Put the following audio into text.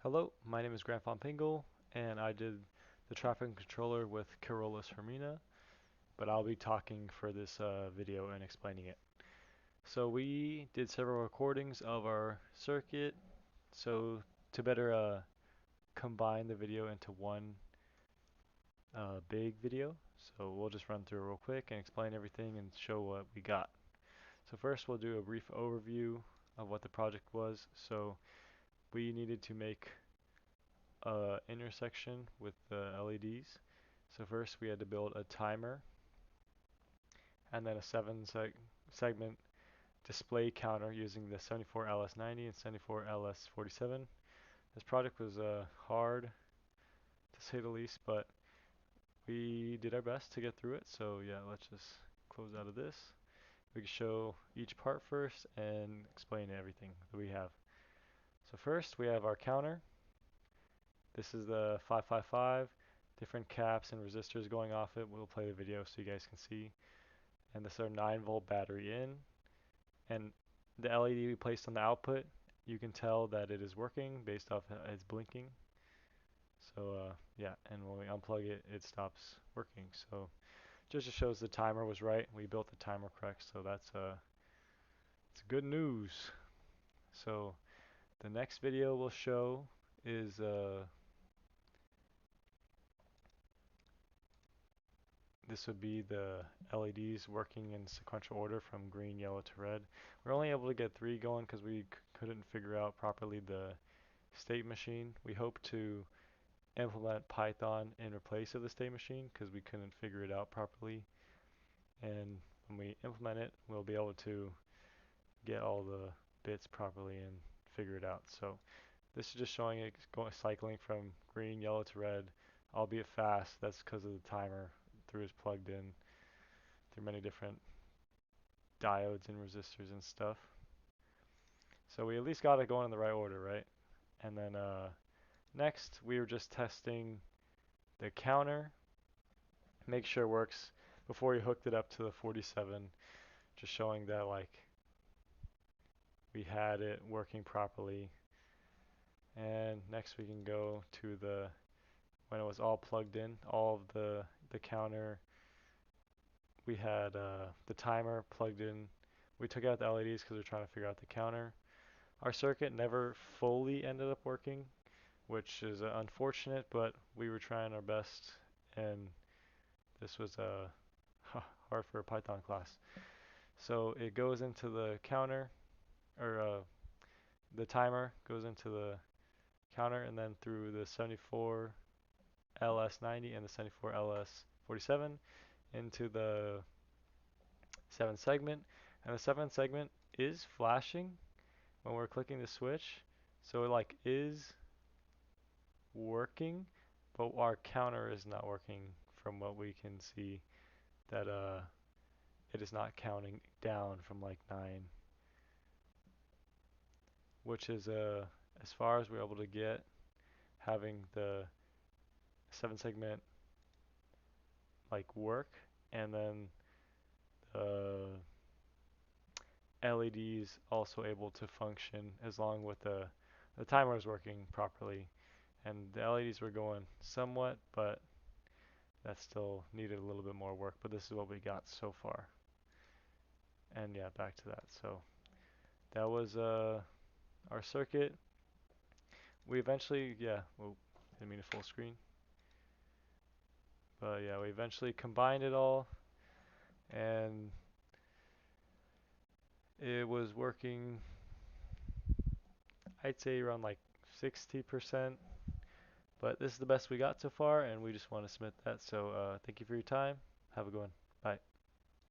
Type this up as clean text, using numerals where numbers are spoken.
Hello, my name is Grant Von Pingle, and I did the traffic controller with Carolus Hermina, but I'll be talking for this video and explaining it. So we did several recordings of our circuit, so to better combine the video into one big video. So we'll just run through it real quick and explain everything and show what we got. So first we'll do a brief overview of what the project was. So we needed to make intersection with the LEDs. So first we had to build a timer and then a segment display counter using the 74LS90 and 74LS47. This project was hard to say the least, but we did our best to get through it. So yeah, let's just close out of this. We can show each part first and explain everything that we have. So first we have our counter. This is the 555, different caps and resistors going off it. We'll play the video so you guys can see. And this is our 9-volt battery in. And the LED we placed on the output, you can tell that it is working based off it's blinking. So yeah, and when we unplug it, it stops working. So just shows the timer was right. We built the timer correct, so that's it's good news. So the next video we'll show is this would be the LEDs working in sequential order from green, yellow to red. We're only able to get 3 going because we couldn't figure out properly the state machine. We hope to implement Python in replace of the state machine because we couldn't figure it out properly. And when we implement it, we'll be able to get all the bits properly and figure it out. So this is just showing it going cycling from green, yellow to red, albeit fast. That's because of the timer through is plugged in through many different diodes and resistors and stuff. So we at least got it going in the right order, right? And then next we were just testing the counter, make sure it works before we hooked it up to the 47, just showing that like we had it working properly. And next we can go to the when it was all plugged in, all of the counter. We had the timer plugged in. We took out the LEDs because we are trying to figure out the counter. Our circuit never fully ended up working, which is unfortunate, but we were trying our best, and this was hard for a Python class. So it goes into the counter, or the timer goes into the counter, and then through the 74LS90 and the 74LS47 into the 7 segment. And the 7 segment is flashing when we're clicking the switch, so it like is working, but our counter is not working from what we can see, that it is not counting down from like 9, which is as far as we're able to get, having the 7 segment like work, and then the LEDs also able to function as long with the timer is working properly, and the LEDs were going somewhat, but that still needed a little bit more work, but this is what we got so far. And yeah, back to that. So that was our circuit. We eventually, yeah, well, didn't mean to full screen, but yeah, we eventually combined it all, and it was working, I'd say around like 60%, but this is the best we got so far, and we just want to submit that. So thank you for your time. Have a good one. Bye.